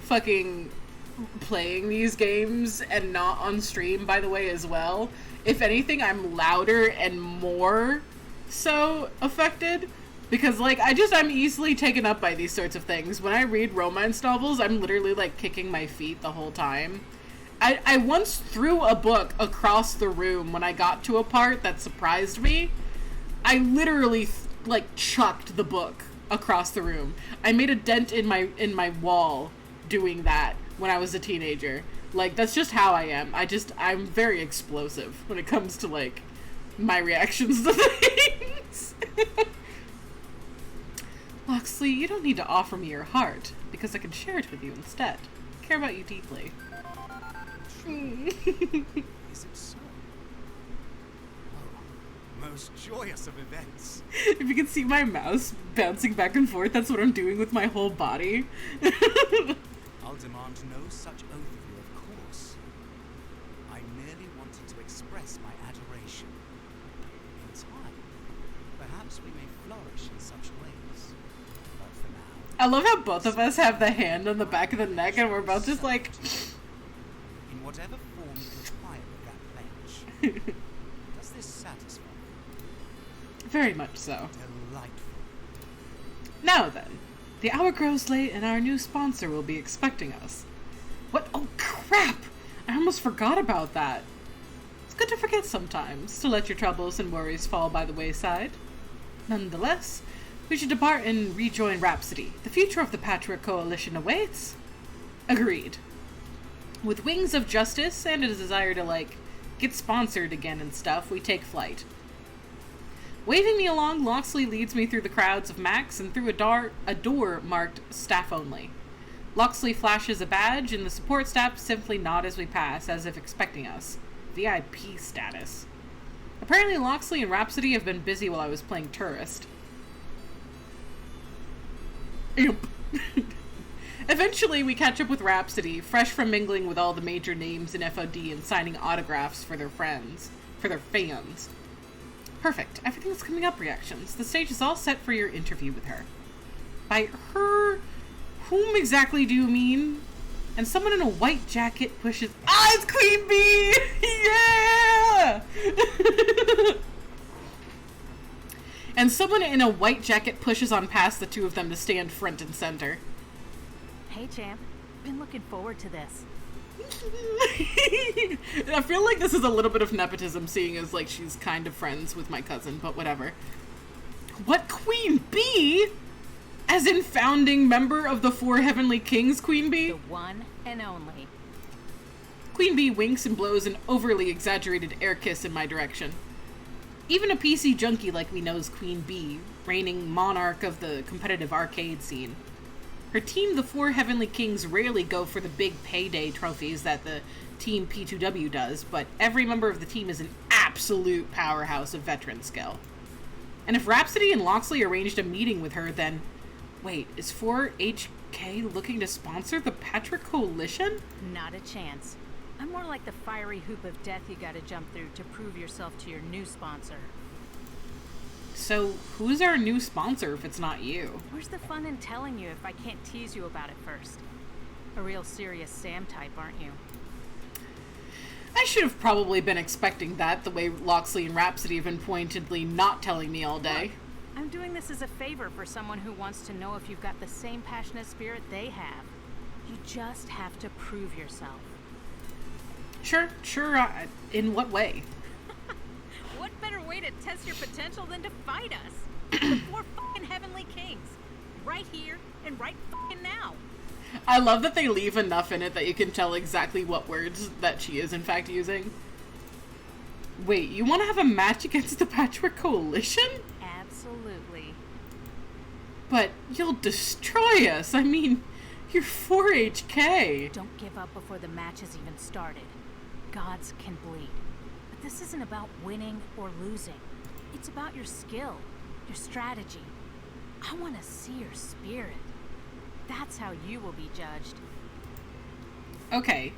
fucking playing these games and not on stream, by the way, as well. If anything, I'm louder and more so affected. Because, like, I'm easily taken up by these sorts of things. When I read romance novels, I'm literally, like, kicking my feet the whole time. I once threw a book across the room when I got to a part that surprised me. I literally, like, chucked the book across the room. I made a dent in my wall doing that when I was a teenager. Like, that's just how I am. I'm very explosive when it comes to, like, my reactions to things. Loxley, you don't need to offer me your heart, because I can share it with you instead. I care about you deeply. Is it so? Oh, most joyous of events. If you can see my mouse bouncing back and forth, that's what I'm doing with my whole body. I'll demand no such oath of you, of course. I merely wanted to express my adoration. In time, perhaps we may flourish in such ways. But for now... I love how both of us have the hand on the back of the neck and we're both just like... In whatever form you require of that pledge. Does this satisfy you? Very much so. Delightful. Now then, the hour grows late and our new sponsor will be expecting us. What? Oh crap! I almost forgot about that. It's good to forget sometimes, to let your troubles and worries fall by the wayside. Nonetheless, we should depart and rejoin Rhapsody. The future of the Patchwork Coalition awaits. Agreed. With wings of justice and a desire to, like, get sponsored again and stuff, we take flight. Waving me along, Loxley leads me through the crowds of Max and through a door marked Staff Only. Loxley flashes a badge, and the support staff simply nod as we pass, as if expecting us. VIP status. Apparently Loxley and Rhapsody have been busy while I was playing tourist. Imp. Eventually, we catch up with Rhapsody, fresh from mingling with all the major names in FoD and signing autographs for their fans. For their fans. Perfect. Everything's coming up, Reaxeons. The stage is all set for your interview with her. By her, whom exactly do you mean? And someone in a white jacket pushes... Ah, it's Queen Bee! Yeah! And someone in a white jacket pushes on past the two of them to stand front and center. Hey, champ. Been looking forward to this. I feel like this is a little bit of nepotism, seeing as, like, she's kind of friends with my cousin, but whatever. What, Queen Bee? As in founding member of the Four Heavenly Kings, Queen Bee? The one and only. Queen Bee winks and blows an overly exaggerated air kiss in my direction. Even a PC junkie like me knows Queen Bee, reigning monarch of the competitive arcade scene. Her team, the Four Heavenly Kings, rarely go for the big payday trophies that the team P2W does, but every member of the team is an absolute powerhouse of veteran skill. And if Rhapsody and Loxley arranged a meeting with her, then... Wait, is 4HK looking to sponsor the Patchwork Coalition? Not a chance. I'm more like the fiery hoop of death you gotta jump through to prove yourself to your new sponsor. So, who's our new sponsor if it's not you? Where's the fun in telling you if I can't tease you about it first? A real serious Sam type, aren't you? I should have probably been expecting that, the way Loxley and Rhapsody have been pointedly not telling me all day. Look, I'm doing this as a favor for someone who wants to know if you've got the same passionate spirit they have. You just have to prove yourself. Sure. In what way? What better way to test your potential than to fight us? The Four fucking Heavenly Kings. Right here and right fucking now. I love that they leave enough in it that you can tell exactly what words that she is in fact using. Wait, you want to have a match against the Patchwork Coalition? Absolutely. But you'll destroy us. I mean, you're 4HK. Don't give up before the match has even started. Gods can bleed. But this isn't about winning or losing. It's about your skill, your strategy. I want to see your spirit. That's how you will be judged. Okay,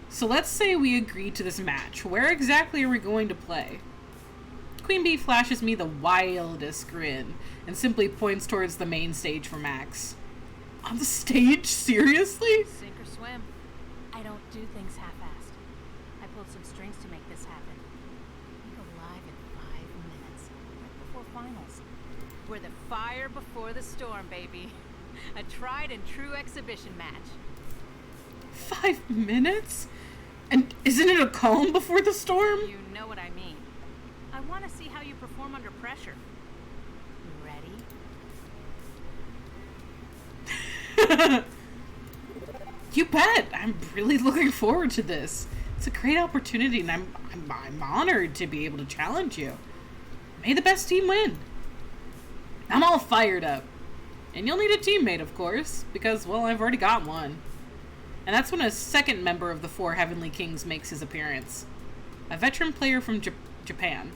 so let's say we agree to this match. Where exactly are we going to play? Queen Bee flashes me the wildest grin and simply points towards the main stage for Max. On the stage? Seriously? Sink or swim. I don't do things half-assed. I pulled some strings to make this happen. We go live in 5 minutes, right before finals. We're the fire before the storm, baby. A tried and true exhibition match. 5 minutes? And isn't it a calm before the storm? You know what I mean. I want to see how you perform under pressure. You ready? You bet. I'm really looking forward to this. It's a great opportunity, and I'm honored to be able to challenge you. May the best team win. I'm all fired up. And you'll need a teammate, of course, because, well, I've already got one. And that's when a second member of the 4 Heavenly Kings makes his appearance. A veteran player from Japan.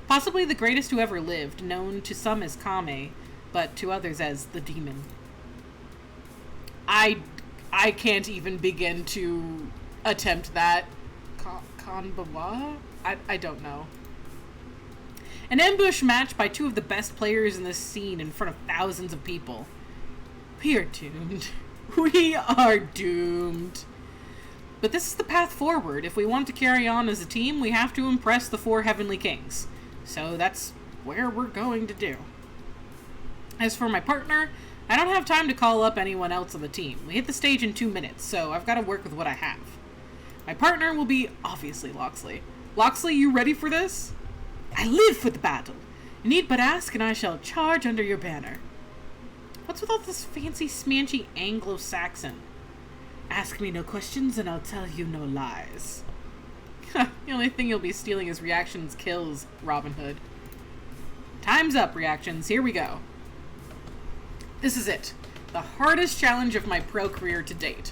Possibly the greatest who ever lived, known to some as Kame, but to others as the Demon. I can't even begin to attempt that. Kanbawa? I don't know. An ambush match by 2 of the best players in this scene in front of thousands of people. We are doomed. We are doomed. But this is the path forward. If we want to carry on as a team, we have to impress the 4 Heavenly Kings. So that's where we're going to do. As for my partner, I don't have time to call up anyone else on the team. We hit the stage in 2 minutes, so I've got to work with what I have. My partner will be, obviously, Loxley. Loxley, you ready for this? I live for the battle. You need but ask, and I shall charge under your banner. What's with all this fancy, smanchy Anglo-Saxon? Ask me no questions, and I'll tell you no lies. The only thing you'll be stealing is Reaxeons kills, Robin Hood. Time's up, Reaxeons. Here we go. This is it. The hardest challenge of my pro career to date.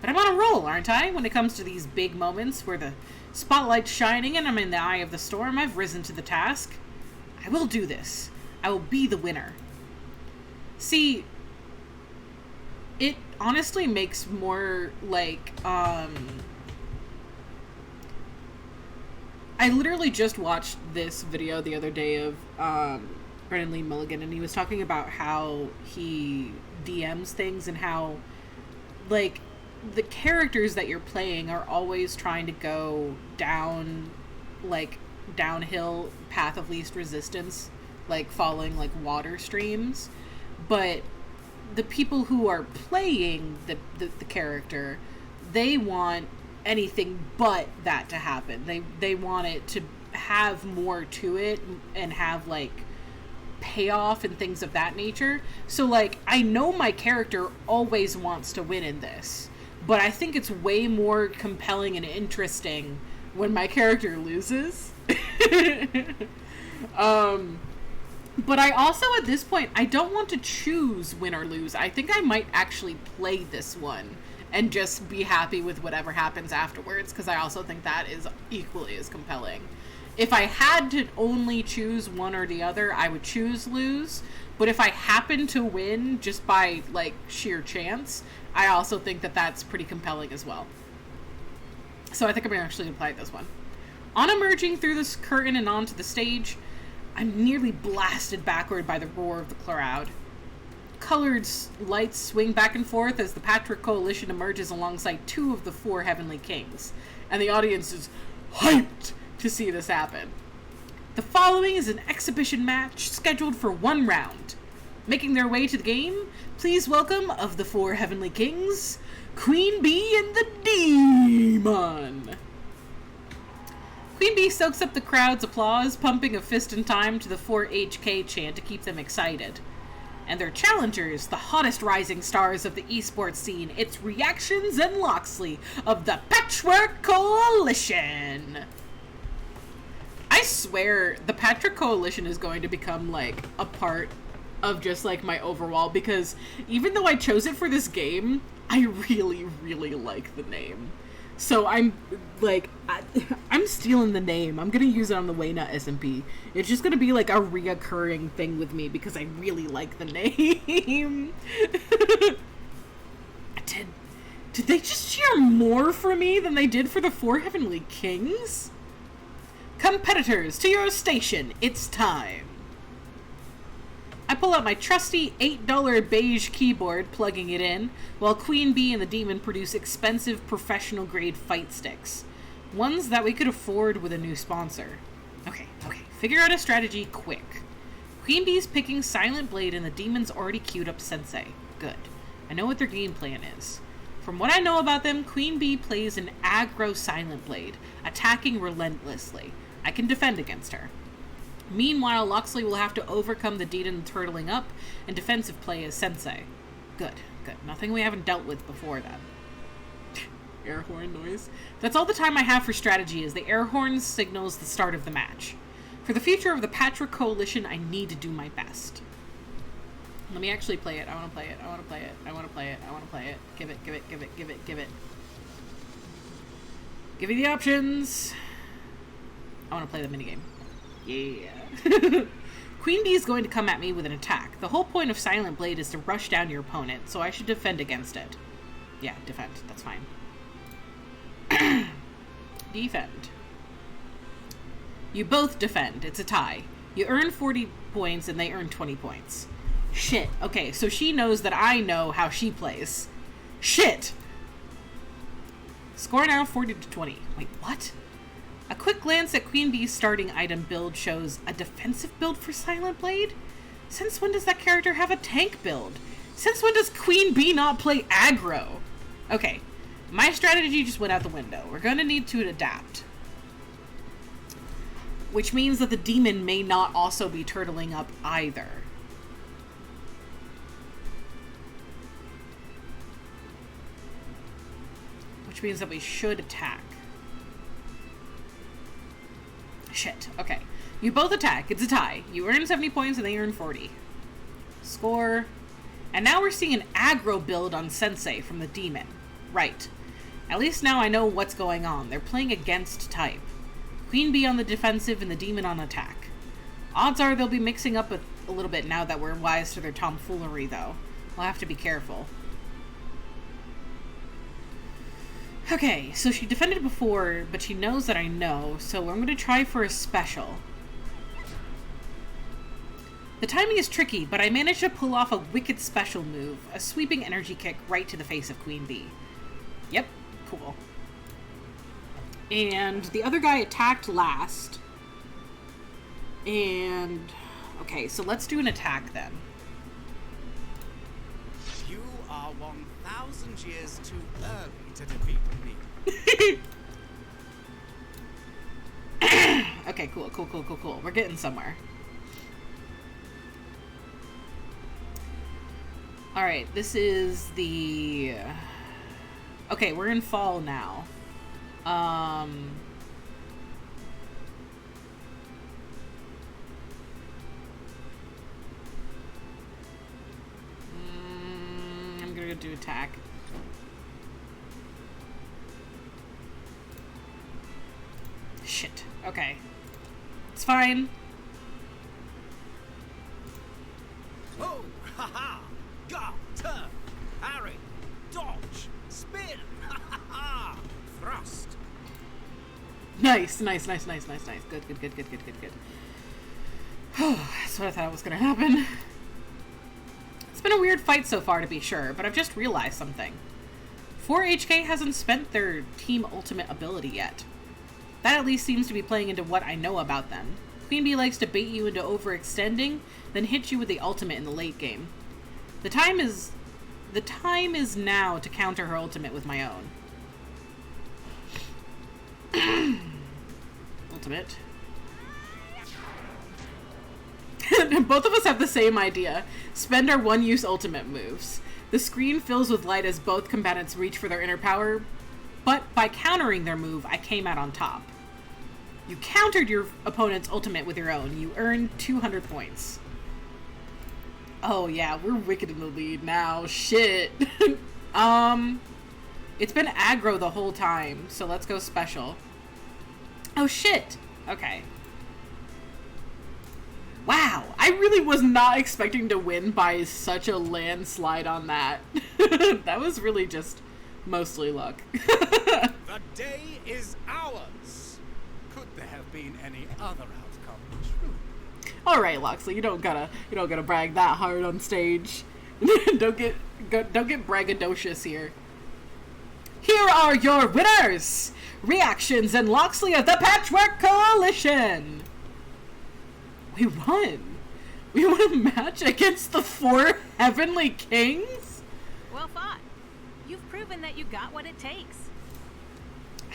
But I'm on a roll, aren't I? When it comes to these big moments where the spotlight's shining and I'm in the eye of the storm, I've risen to the task. I will do this. I will be the winner. See, it honestly makes more like, I literally just watched this video the other day of, Brennan Lee Mulligan, and he was talking about how he DMs things and how, like, the characters that you're playing are always trying to go down, like, downhill path of least resistance, like following, like, water streams, but the people who are playing the character, they want anything but that to happen. They want it to have more to it and have, like, payoff and things of that nature. So, like, I know my character always wants to win in this, but I think it's way more compelling and interesting when my character loses. But I also, at this point, I don't want to choose win or lose. I think I might actually play this one and just be happy with whatever happens afterwards, because I also think that is equally as compelling. If I had to only choose one or the other, I would choose lose. But if I happen to win just by, like, sheer chance, I also think that that's pretty compelling as well. So I think I'm actually going to play this one. On emerging through this curtain and onto the stage, I'm nearly blasted backward by the roar of the crowd. Colored lights swing back and forth as the Patrick Coalition emerges alongside 2 of the 4 Heavenly Kings, and the audience is hyped to see this happen. The following is an exhibition match scheduled for 1 round. Making their way to the game, please welcome, of the 4 Heavenly Kings, Queen Bee and the Demon. Queen Bee soaks up the crowd's applause, pumping a fist in time to the 4HK chant to keep them excited. And their challengers, the hottest rising stars of the esports scene, it's Reaxeons and Loxley of the Patchwork Coalition. I swear, the Patrick Coalition is going to become, like, a part of just, like, my overall, because even though I chose it for this game, I really, really like the name. So I'm, like, I'm stealing the name. I'm gonna use it on the Wayna SMP. It's just gonna be, like, a reoccurring thing with me, because I really like the name. Did they just cheer more for me than they did for the 4 Heavenly Kings? Competitors, to your station, it's time. I pull out my trusty $8 beige keyboard, plugging it in, while Queen Bee and the demon produce expensive professional-grade fight sticks. Ones that we could afford with a new sponsor. Okay. Figure out a strategy quick. Queen Bee's picking Silent Blade and the demon's already queued up Sensei. Good. I know what their game plan is. From what I know about them, Queen Bee plays an aggro Silent Blade, attacking relentlessly. I can defend against her. Meanwhile, Loxley will have to overcome the demon turtling up and defensive play as Sensei. Good. Nothing we haven't dealt with before then. Air horn noise. That's all the time I have for strategy, is the air horn signals the start of the match. For the future of the Patchwork Coalition, I need to do my best. Let me actually play it. I want to play it. Give it. Give me the options. I want to play the minigame. Yeah. Queen Bee is going to come at me with an attack. The whole point of Silent Blade is to rush down your opponent, so I should defend against it. Yeah, defend. That's fine. Defend. You both defend. It's a tie. You earn 40 points and they earn 20 points. Shit. Okay, so she knows that I know how she plays. Shit! Score now 40 to 20. Wait, what? A quick glance at Queen Bee's starting item build shows a defensive build for Silent Blade? Since when does that character have a tank build? Since when does Queen Bee not play aggro? Okay, my strategy just went out the window. We're gonna need to adapt. Which means that the demon may not also be turtling up either. Which means that we should attack. Shit. Okay. You both attack. It's a tie. You earn 70 points and they earn 40. Score. And now we're seeing an aggro build on Sensei from the demon. Right. At least now I know what's going on. They're playing against type. Queen Bee on the defensive and the demon on attack. Odds are they'll be mixing up a little bit now that we're wise to their tomfoolery, though. We'll have to be careful. Okay, so she defended before, but she knows that I know, so I'm going to try for a special. The timing is tricky, but I managed to pull off a wicked special move, a sweeping energy kick right to the face of Queen Bee. Yep, cool. And the other guy attacked last. And... okay, so let's do an attack then. You are 1,000 years too early to defeat me. Okay, cool. We're getting somewhere. Alright, this is the... okay, we're in fall now. I'm gonna do attack. Shit. Okay. It's fine. Oh, haha! Go, turn, parry, dodge, spin, ha! Thrust. Nice. Good. That's what I thought was gonna happen. It's been a weird fight so far, to be sure, but I've just realized something. 4HK hasn't spent their team ultimate ability yet. That at least seems to be playing into what I know about them. Queen Bee likes to bait you into overextending, then hit you with the ultimate in the late game. The time is now to counter her ultimate with my own. Ultimate. Both of us have the same idea. Spend our one-use ultimate moves. The screen fills with light as both combatants reach for their inner power, but by countering their move, I came out on top. You countered your opponent's ultimate with your own. You earned 200 points. Oh yeah, we're wicked in the lead now. Shit. It's been aggro the whole time, so let's go special. Oh shit. Okay. Wow, I really was not expecting to win by such a landslide on that. That was really just mostly luck. The day is ours. Could there have been any other outcome? True. All right, Loxley, you don't gotta brag that hard on stage. don't get braggadocious here. Here are your winners, Reaxeons and Loxley of the Patchwork Coalition. We won. We won a match against the 4 Heavenly Kings. Well fought. You've proven that you got what it takes.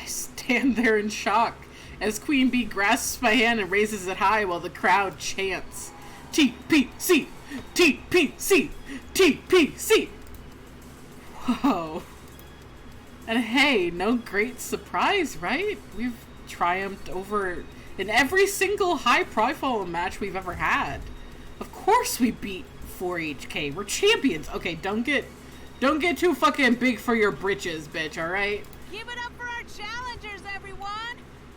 I stand there in shock as Queen Bee grasps my hand and raises it high while the crowd chants, TPC, TPC, TPC. Whoa. And hey, no great surprise, right? We've triumphed over in every single high-profile match we've ever had. Of course we beat 4HK. We're champions. Okay, don't get too fucking big for your britches, bitch, alright? Give it up for our challengers, everyone!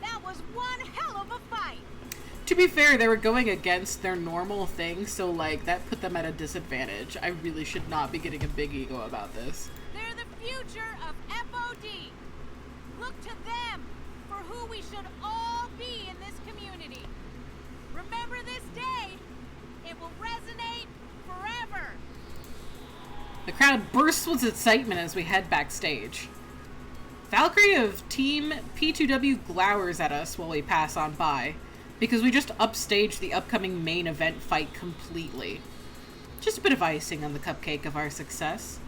That was one hell of a fight! To be fair, they were going against their normal thing, so, like, that put them at a disadvantage. I really should not be getting a big ego about this. They're the future of FOD! Look to them for who we should all be in this community. Remember this day. It will resonate forever. The crowd bursts with excitement as we head backstage. Valkyrie of Team P2W glowers at us while we pass on by, because we just upstaged the upcoming main event fight completely. Just a bit of icing on the cupcake of our success.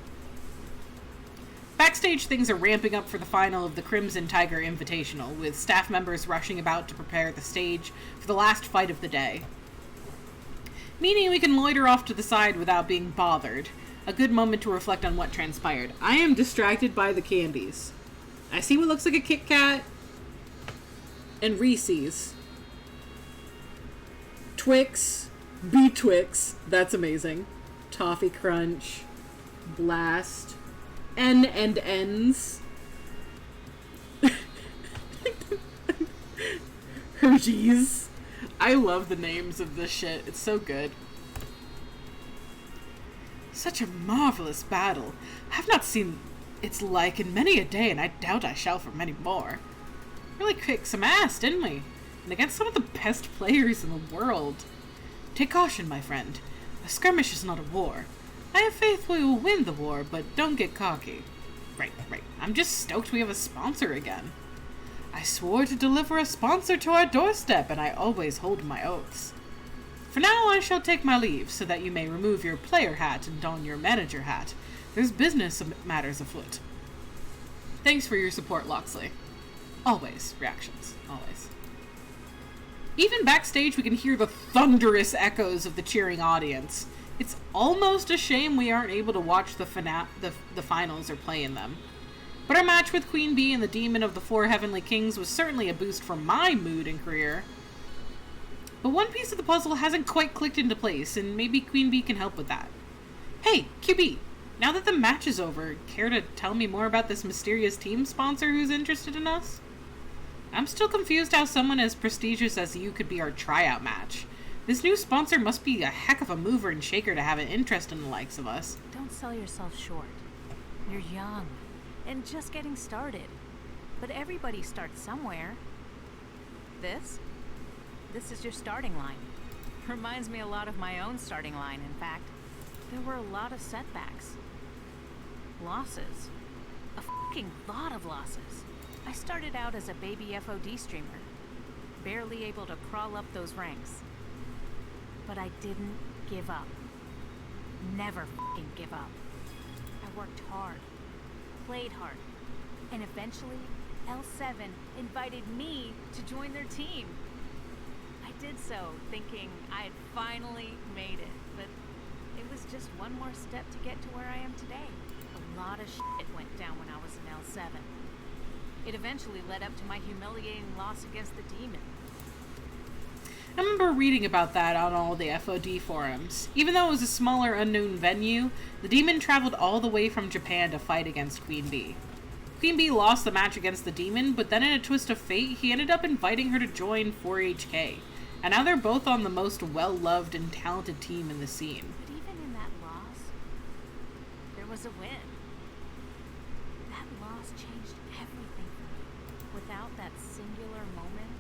Backstage, things are ramping up for the final of the Crimson Tiger Invitational, with staff members rushing about to prepare the stage for the last fight of the day. Meaning we can loiter off to the side without being bothered. A good moment to reflect on what transpired. I am distracted by the candies. I see what looks like a Kit Kat and Reese's. Twix, B-Twix, that's amazing. Toffee Crunch, Blast, N and N's. Hershey's. I love the names of this shit. It's so good. Such a marvelous battle. I have not seen its like in many a day, and I doubt I shall for many more. Really kicked some ass, didn't we? And against some of the best players in the world. Take caution, my friend. A skirmish is not a war. I have faith we will win the war, but don't get cocky. Right. I'm just stoked we have a sponsor again. I swore to deliver a sponsor to our doorstep, and I always hold my oaths. For now, I shall take my leave, so that you may remove your player hat and don your manager hat. There's business matters afoot. Thanks for your support, Loxley. Always, Reaxeons. Always. Even backstage, we can hear the thunderous echoes of the cheering audience. It's almost a shame we aren't able to watch the finals or play in them. But our match with Queen Bee and the Demon of the 4 Heavenly Kings was certainly a boost for my mood and career. But one piece of the puzzle hasn't quite clicked into place, and maybe Queen Bee can help with that. Hey, QB, now that the match is over, care to tell me more about this mysterious team sponsor who's interested in us? I'm still confused how someone as prestigious as you could be our tryout match. This new sponsor must be a heck of a mover and shaker to have an interest in the likes of us. Don't sell yourself short. You're young and just getting started. But everybody starts somewhere. This is your starting line. Reminds me a lot of my own starting line, in fact. There were a lot of setbacks. Losses. A fucking lot of losses. I started out as a baby FOD streamer. Barely able to crawl up those ranks. But I didn't give up. Never fucking give up. I worked hard. Played hard. And eventually, L7 invited me to join their team. I did so thinking I had finally made it, but it was just one more step to get to where I am today. A lot of shit went down when I was in L7. It eventually led up to my humiliating loss against the Demon. I remember reading about that on all the FOD forums. Even though it was a smaller, unknown venue, the Demon traveled all the way from Japan to fight against Queen Bee. Queen Bee lost the match against the Demon, but then in a twist of fate, he ended up inviting her to join 4HK. And now they're both on the most well-loved and talented team in the scene. But even in that loss, there was a win. That loss changed everything for me. Without that singular moment,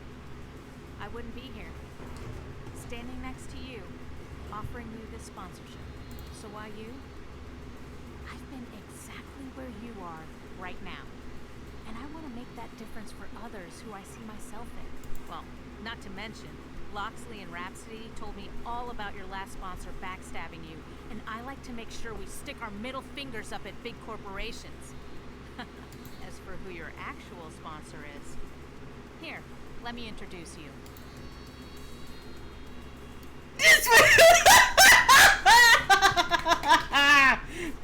I wouldn't be here. Standing next to you, offering you this sponsorship. So why you? I've been exactly where you are right now. And I want to make that difference for others who I see myself in. Well, not to mention, Loxley and Rhapsody told me all about your last sponsor backstabbing you, and I like to make sure we stick our middle fingers up at big corporations. As for who your actual sponsor is, here, let me introduce you.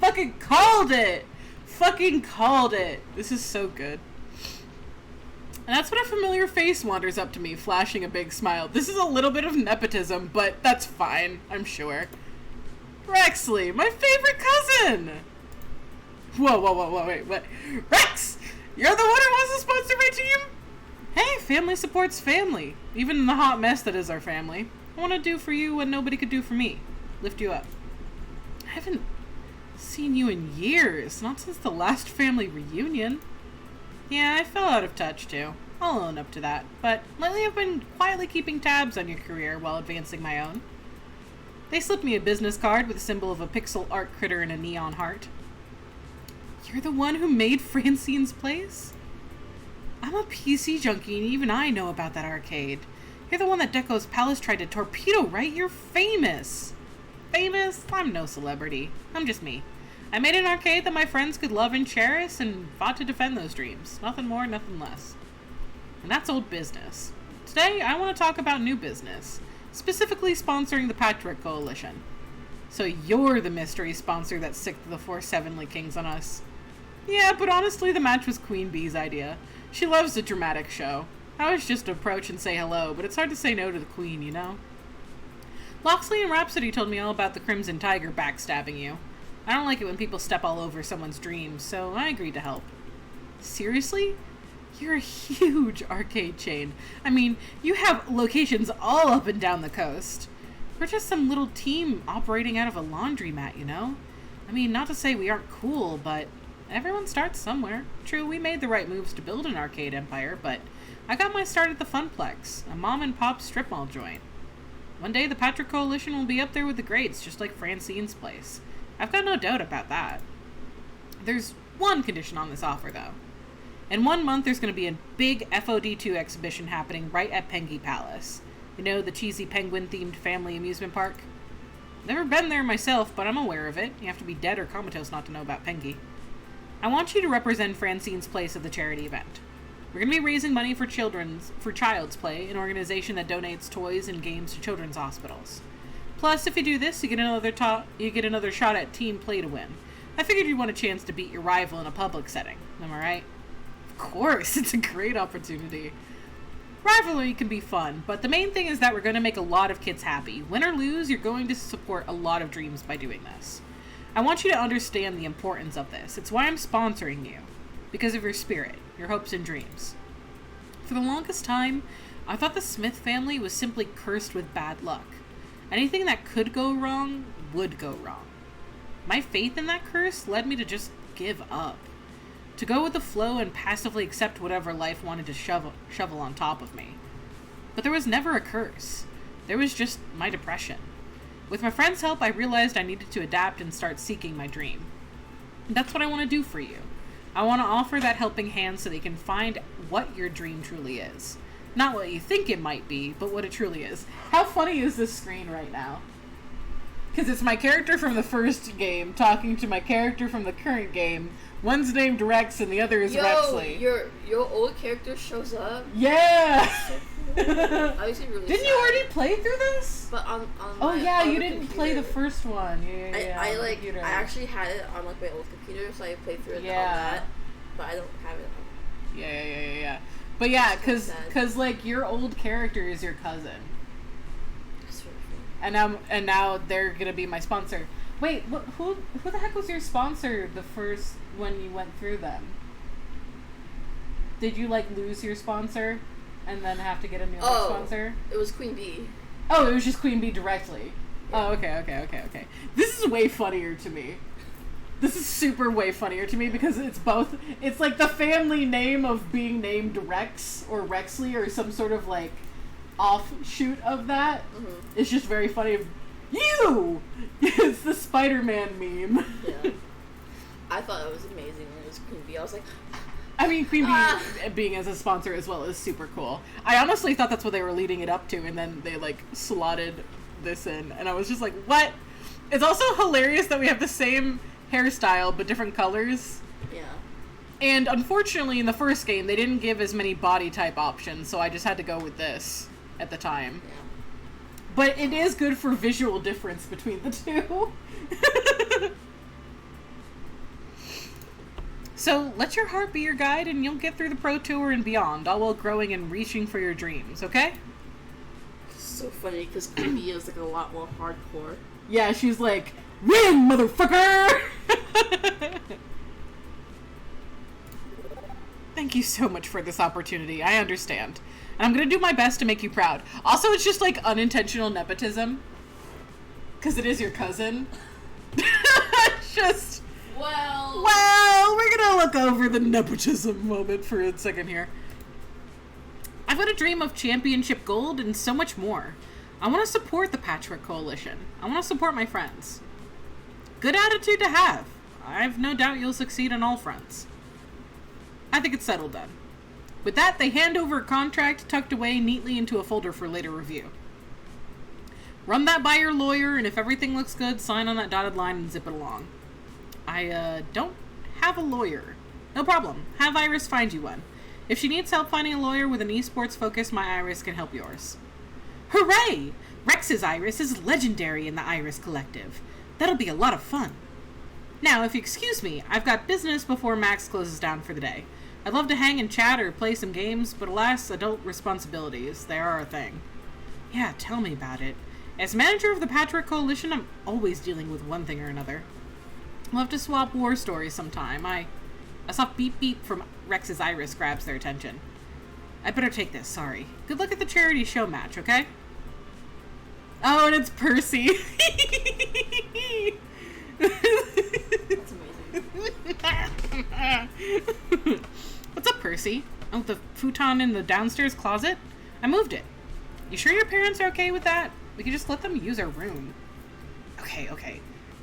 Fucking called it! Fucking called it! This is so good. And that's when a familiar face wanders up to me, flashing a big smile. This is a little bit of nepotism, but that's fine, I'm sure. Rexley, my favorite cousin! Whoa, wait, what? Rex! You're the one who wants to sponsor my team? Hey, family supports family. Even in the hot mess that is our family. I want to do for you what nobody could do for me. Lift you up. I haven't seen you in years, not since the last family reunion. Yeah, I fell out of touch too. I'll own up to that. But lately I've been quietly keeping tabs on your career while advancing my own. They slipped me a business card with a symbol of a pixel art critter and a neon heart. You're the one who made Francine's Place? I'm a PC junkie and even I know about that arcade. You're the one that Deco's Palace tried to torpedo, right? You're famous. Famous? I'm no celebrity. I'm just me. I made an arcade that my friends could love and cherish and fought to defend those dreams. Nothing more, nothing less. And that's old business. Today, I want to talk about new business. Specifically sponsoring the Patrick Coalition. So you're the mystery sponsor that sicked the 4 Sevenly Kings on us. Yeah, but honestly, the match was Queen Bee's idea. She loves a dramatic show. I was just to approach and say hello, but it's hard to say no to the Queen, you know? Loxley and Rhapsody told me all about the Crimson Tiger backstabbing you. I don't like it when people step all over someone's dreams, so I agreed to help. Seriously? You're a huge arcade chain. I mean, you have locations all up and down the coast. We're just some little team operating out of a laundromat, you know? I mean, not to say we aren't cool, but everyone starts somewhere. True, we made the right moves to build an arcade empire, but I got my start at the Funplex, a mom and pop strip mall joint. One day the Patrick Coalition will be up there with the greats, just like Francine's Place. I've got no doubt about that. There's one condition on this offer, though. In 1 month, there's going to be a big FoD2 exhibition happening right at Pengy Palace. You know, the cheesy penguin-themed family amusement park? Never been there myself, but I'm aware of it. You have to be dead or comatose not to know about Pengy. I want you to represent Francine's Place at the charity event. We're going to be raising money for Child's Play, an organization that donates toys and games to children's hospitals. Plus, if you do this, you get another shot at team play to win. I figured you'd want a chance to beat your rival in a public setting. Am I right? Of course, it's a great opportunity. Rivalry can be fun, but the main thing is that we're going to make a lot of kids happy. Win or lose, you're going to support a lot of dreams by doing this. I want you to understand the importance of this. It's why I'm sponsoring you. Because of your spirit, your hopes and dreams. For the longest time, I thought the Smith family was simply cursed with bad luck. Anything that could go wrong would go wrong. My faith in that curse led me to just give up. To go with the flow and passively accept whatever life wanted to shovel on top of me. But there was never a curse. There was just my depression. With my friend's help, I realized I needed to adapt and start seeking my dream. And that's what I want to do for you. I want to offer that helping hand so that you can find what your dream truly is. Not what you think it might be, but what it truly is. How funny is this screen right now? Because it's my character from the first game talking to my character from the current game. One's named Rex and the other is Rexley. Your old character shows up. Yeah! So cool. I was really Didn't sad. you already play through this? But on Oh my, yeah, on you the didn't computer, play the first one. Yeah. I on the like computer. I actually had it on like my old computer, so I played through it on Yeah. that. But I don't have it on. Yeah. But yeah, That's so cause like your old character is your cousin. That's really fun. And now they're gonna be my sponsor. Wait, who the heck was your sponsor the first when you went through them? Did you like lose your sponsor and then have to get a new sponsor? It was Queen Bee. Oh, it was just Queen Bee directly. Yeah. Oh, okay. This is way funnier to me. This is super way funnier to me because it's like the family name of being named Rex or Rexley or some sort of like offshoot of that. Mm-hmm. It's just very funny. You! It's the Spider-Man meme. Yeah. I thought it was amazing when it was Queen Bee. I was like... I mean, Queen Bee being as a sponsor as well is super cool. I honestly thought that's what they were leading it up to, and then they, like, slotted this in. And I was just like, what? It's also hilarious that we have the same hairstyle, but different colors. Yeah. And unfortunately, in the first game, they didn't give as many body type options, so I just had to go with this at the time. Yeah. But it is good for visual difference between the two. So, let your heart be your guide, and you'll get through the Pro Tour and beyond, all while growing and reaching for your dreams, okay? It's so funny, because Queen Bee is, like, a lot more hardcore. Yeah, she's like, win, motherfucker! Thank you so much for this opportunity. I understand. And I'm gonna do my best to make you proud. Also, it's just, like, unintentional nepotism. Because it is your cousin. Just... Well, we're gonna look over the nepotism moment for a second here. I've got a dream of championship gold and so much more. I want to support the Patchwork Coalition. I want to support my friends. Good attitude to have. I've no doubt you'll succeed on all fronts. I think it's settled then. With that, they hand over a contract tucked away neatly into a folder for later review. Run that by your lawyer, and if everything looks good, sign on that dotted line and zip it along. I, don't have a lawyer. No problem. Have Iris find you one. If she needs help finding a lawyer with an esports focus, my Iris can help yours. Hooray! Rex's Iris is legendary in the Iris Collective. That'll be a lot of fun. Now, if you excuse me, I've got business before Max closes down for the day. I'd love to hang and chat or play some games, but alas, adult responsibilities, they are a thing. Yeah, tell me about it. As manager of the Patchwork Coalition, I'm always dealing with one thing or another. We'll have to swap war stories sometime. A soft beep beep from Rex's Iris grabs their attention. I better take this, sorry. Good luck at the charity show match, okay? Oh, and it's Percy. That's amazing. What's up, Percy? Oh, the futon in the downstairs closet? I moved it. You sure your parents are okay with that? We could just let them use our room. Okay.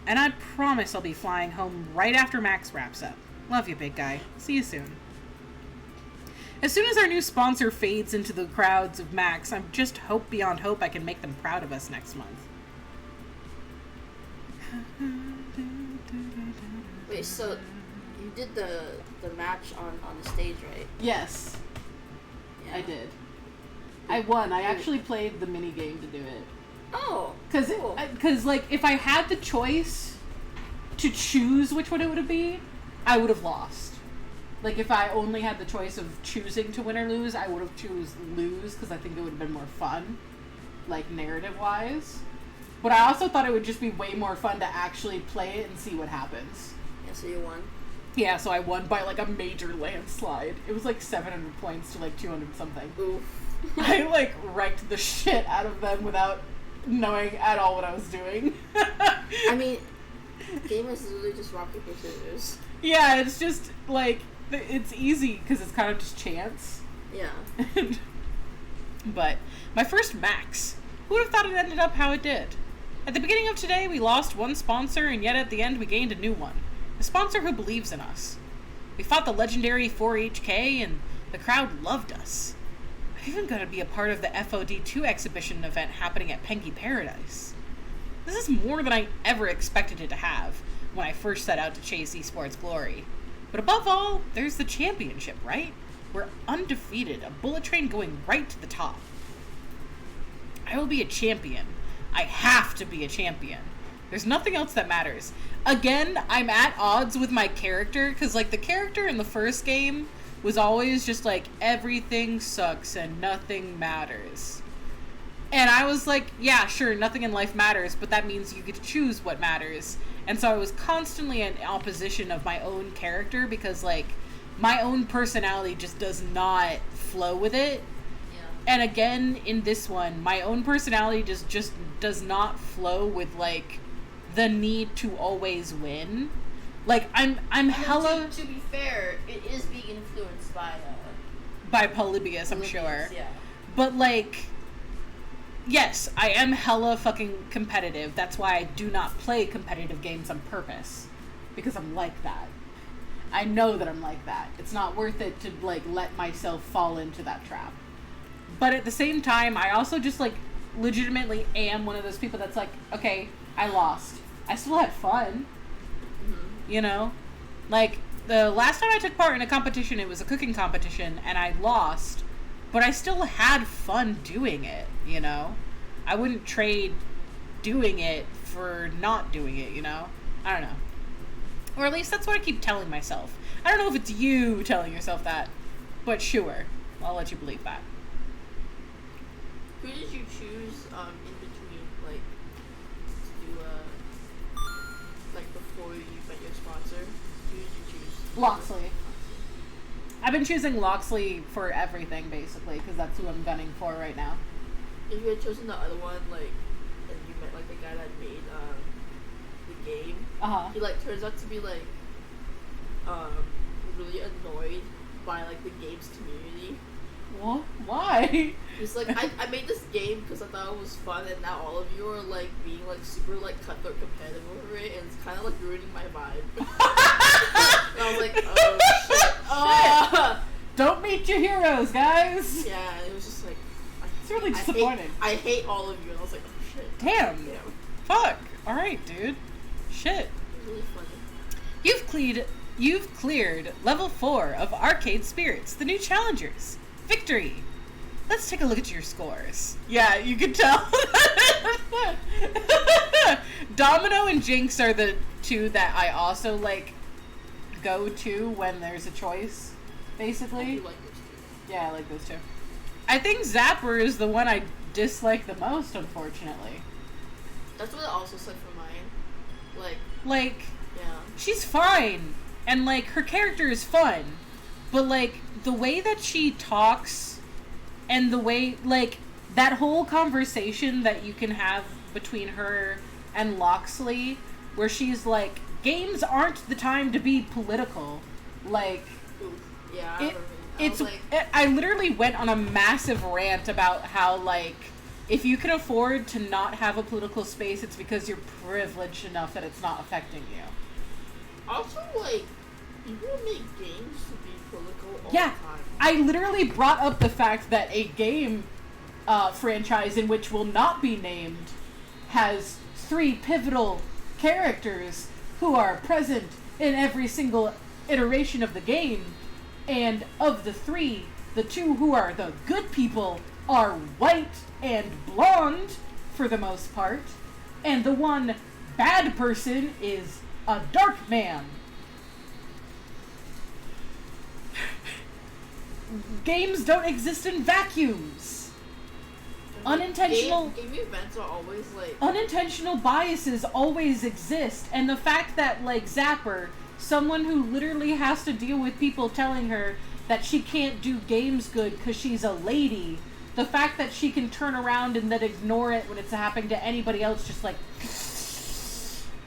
And I promise I'll be flying home right after Max wraps up. Love you, big guy. See you soon. As soon as our new sponsor fades into the crowds of Max, I'm just hope beyond hope I can make them proud of us next month. Wait, so you did the match on the stage, right? Yes, Yeah. I did. I won. I actually played the mini game to do it. Oh, Because, cool. like, if I had the choice to choose which one it would be, I would have lost. Like, if I only had the choice of choosing to win or lose, I would have choose lose, because I think it would have been more fun, like, narrative-wise. But I also thought it would just be way more fun to actually play it and see what happens. Yeah, so you won. Yeah, so I won by, like, a major landslide. It was, like, 700 points to, like, 200-something. Oof. I, like, wrecked the shit out of them without knowing at all what I was doing. I mean, game is literally just rock, paper, scissors. Yeah, it's just, like, it's easy because it's kind of just chance. Yeah. But my first Max. Who would have thought it ended up how it did? At the beginning of today, we lost one sponsor, and yet at the end we gained a new one. A sponsor who believes in us. We fought the legendary 4HK, and the crowd loved us. I'm even going to be a part of the FoD2 exhibition event happening at Penky Paradise. This is more than I ever expected it to have when I first set out to chase esports glory. But above all, there's the championship, right? We're undefeated, a bullet train going right to the top. I will be a champion. I have to be a champion. There's nothing else that matters. Again, I'm at odds with my character, because, like, the character in the first game was always just like, everything sucks and nothing matters. And I was like, yeah, sure, nothing in life matters, but that means you get to choose what matters. And so I was constantly in opposition of my own character, because, like, my own personality just does not flow with it. Yeah. And again, in this one, my own personality just does not flow with, like, the need to always win. Like, I'm hella... To be fair, it is being influenced by Polybius, I'm sure. Yeah. But, like, yes, I am hella fucking competitive. That's why I do not play competitive games on purpose. Because I'm like that. I know that I'm like that. It's not worth it to, like, let myself fall into that trap. But at the same time, I also just, like, legitimately am one of those people that's like, okay, I lost. I still had fun. Mm-hmm. You know? Like, the last time I took part in a competition, it was a cooking competition, and I lost. But I still had fun doing it, you know? I wouldn't trade doing it for not doing it, you know? I don't know. Or at least that's what I keep telling myself. I don't know if it's you telling yourself that, but sure. I'll let you believe that. Who did you choose in between, like, to do, like, before you met your sponsor? Who did you choose? Loxley. I've been choosing Loxley for everything, basically, because that's who I'm gunning for right now. If you had chosen the other one, like, and you met, like, the guy that made, the game, he, like, turns out to be, like, really annoyed by, like, the game's community. What? Why? He's like, I made this game because I thought it was fun, and now all of you are, like, being, like, super, like, cutthroat competitive over it, and it's kind of, like, ruining my vibe. And I was like, oh, shit. Don't meet your heroes, guys! Yeah, it was just like... It's really disappointing. I hate all of you, and I was like, oh, shit. Damn. Fuck. Alright, dude. Shit. It was really funny. You've cleared level 4 of Arcade Spirits, the new challengers. Victory! Let's take a look at your scores. Yeah, you can tell. Domino and Jinx are the two that I also, like, go to when there's a choice, basically. I do like those two. Yeah, I like those two. I think Zapper is the one I dislike the most, unfortunately. That's what I also said for mine. Like, yeah. She's fine, and, like, her character is fun, but, like, the way that she talks, and the way, like, that whole conversation that you can have between her and Loxley, where she's like, games aren't the time to be political. Like, yeah, I literally went on a massive rant about how, like, if you can afford to not have a political space, it's because you're privileged enough that it's not affecting you. Also, like, people make games to be political all the Yeah, time. I literally brought up the fact that a game franchise in which will not be named has 3 pivotal characters who are present in every single iteration of the game, and of the 3, the 2 who are the good people are white and blonde for the most part, and the one bad person is a dark man. Games don't exist in vacuums. Unintentional game events are always like unintentional biases always exist, and the fact that, like, Zapper, someone who literally has to deal with people telling her that she can't do games good because she's a lady, the fact that she can turn around and then ignore it when it's happening to anybody else, just like,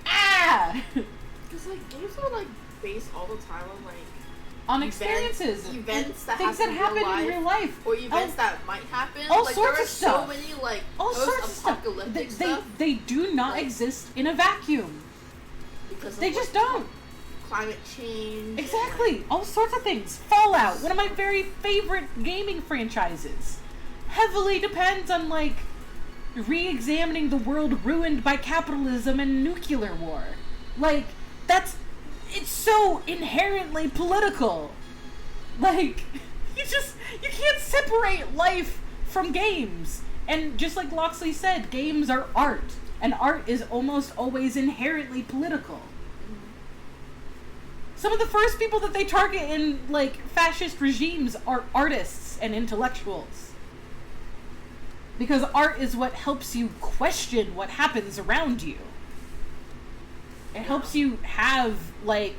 ah! Because, like, games are, like, based all the time on, like, on experiences, events that things that happen in real life, or events that might happen. All like, sorts there are of stuff. so many, like, all sorts of stuff. post-apocalyptic stuff. They do not exist in a vacuum. Because they just don't. Climate change. Exactly. And, like, all sorts of things. Fallout, one of my very favorite gaming franchises, heavily depends on, like, re-examining the world ruined by capitalism and nuclear war. Like, it's so inherently political. Like, you can't separate life from games. And just like Loxley said, games are art. And art is almost always inherently political. Some of the first people that they target in, like, fascist regimes are artists and intellectuals. Because art is what helps you question what happens around you. It helps you have, like,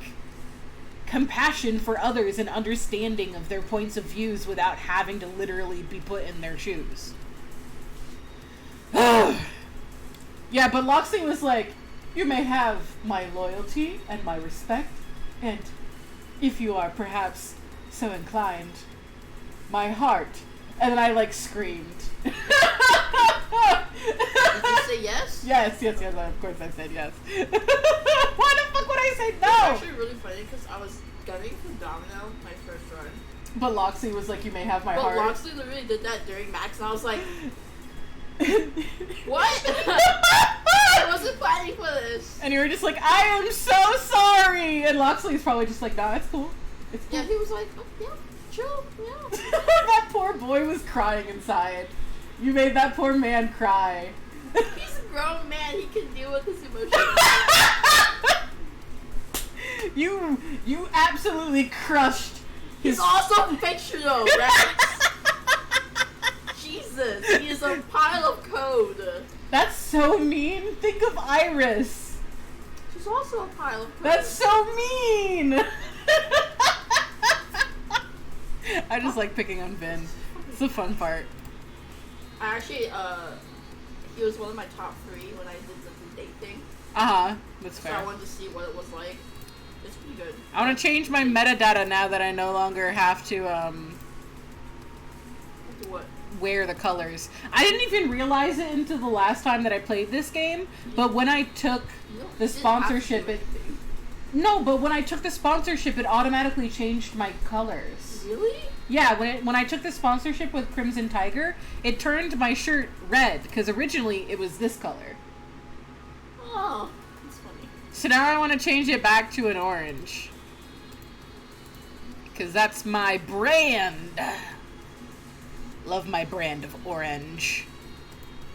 compassion for others and understanding of their points of views without having to literally be put in their shoes. Yeah, but Loxley was like, you may have my loyalty and my respect, and if you are perhaps so inclined, my heart. And then I, like, screamed. Did you say yes? Yes, of course I said yes. Why the fuck would I say no? It's actually really funny because I was gunning for Domino my first run. But Loxley was like, you may have my but heart. Loxley literally did that during Max, and I was like, what? I wasn't planning for this. And you were just like, I am so sorry. And Loxley's probably just like, nah, it's cool. It's cool. Yeah, he was like, oh, yeah, chill, yeah. That poor boy was crying inside. You made that poor man cry. He's a grown man. He can deal with his emotions. You absolutely crushed his... He's also fictional, Rex. Jesus, he is a pile of code. That's so mean. Think of Iris. She's also a pile of code. That's so mean. I just like picking on Vin. It's the fun part. I actually, he was one of my top 3 when I did the date thing. That's So fair. I wanted to see what it was like. It's pretty good. I want to change my metadata now that I no longer have to, What? wear the colors. I didn't even realize it until the last time that I played this game, but when I took the sponsorship, when I took the sponsorship, it automatically changed my colors. Really? Yeah, when I took the sponsorship with Crimson Tiger, it turned my shirt red, because originally it was this color. Oh, that's funny. So now I want to change it back to an orange. Because that's my brand. Love my brand of orange.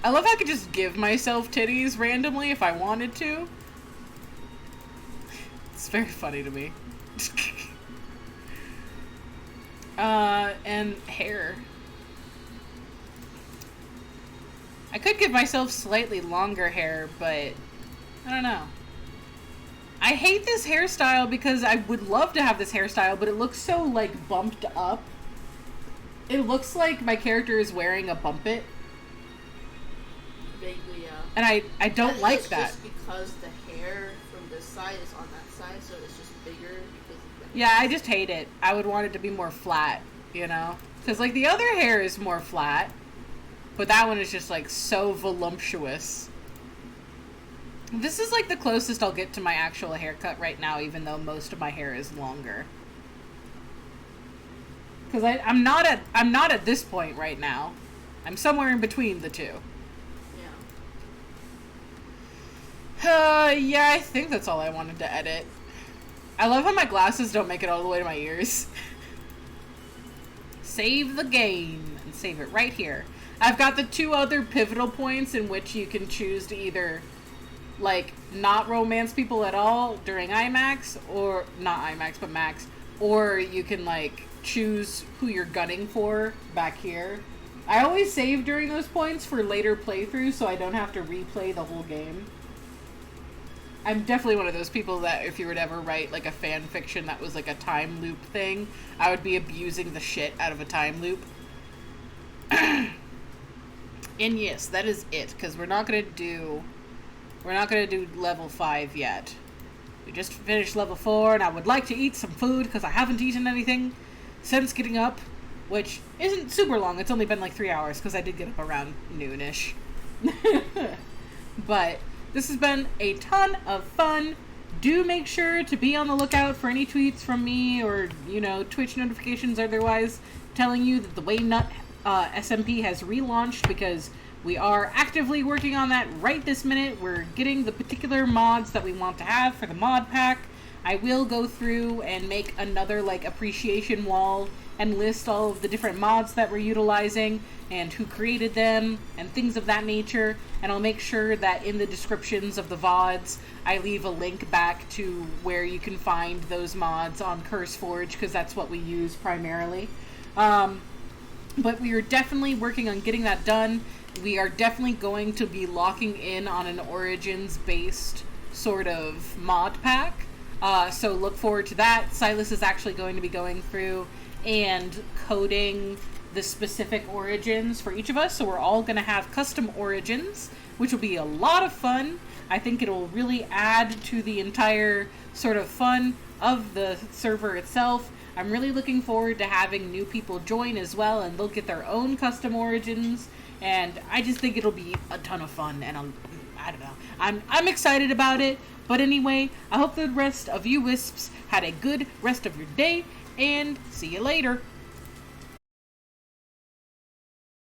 I love how I could just give myself titties randomly if I wanted to. It's very funny to me. And hair. I could give myself slightly longer hair, but I don't know. I hate this hairstyle because I would love to have this hairstyle, but it looks so, like, bumped up. It looks like my character is wearing a bumpet. Vaguely, yeah. And I don't like that. It's just because the hair from this side is on that side, so it's just bigger because of the Yeah, I just hate it. I would want it to be more flat, you know? Because, like, the other hair is more flat, but that one is just, like, so voluptuous. This is, like, the closest I'll get to my actual haircut right now, even though most of my hair is longer. Because I'm not at this point right now. I'm somewhere in between the two. Yeah, I think that's all I wanted to edit. I love how my glasses don't make it all the way to my ears. Save the game and save it right here. I've got the 2 other pivotal points in which you can choose to either, like, not romance people at all during IMAX, or not IMAX, but Max, or you can, like, choose who you're gunning for back here. I always save during those points for later playthroughs so I don't have to replay the whole game. I'm definitely one of those people that if you were to ever write, like, a fan fiction that was, like, a time loop thing, I would be abusing the shit out of a time loop. And yes, that is it, because we're not gonna do level 5 yet. We just finished level 4, and I would like to eat some food, because I haven't eaten anything since getting up, which isn't super long. It's only been like 3 hours, because I did get up around noonish. But this has been a ton of fun. Do make sure to be on the lookout for any tweets from me, or, you know, Twitch notifications otherwise, telling you that the Waynut SMP has relaunched, because we are actively working on that right this minute. We're getting the particular mods that we want to have for the mod pack. I will go through and make another, like, appreciation wall and list all of the different mods that we're utilizing and who created them and things of that nature. And I'll make sure that in the descriptions of the VODs, I leave a link back to where you can find those mods on CurseForge, because that's what we use primarily. But we are definitely working on getting that done. We are definitely going to be locking in on an Origins-based sort of mod pack. So look forward to that. Silas is actually going to be going through and coding the specific origins for each of us. So we're all going to have custom origins, which will be a lot of fun. I think it'll really add to the entire sort of fun of the server itself. I'm really looking forward to having new people join as well, and they'll get their own custom origins. And I just think it'll be a ton of fun, and I don't know. I'm excited about it. But anyway, I hope the rest of you Wisps had a good rest of your day, and see you later.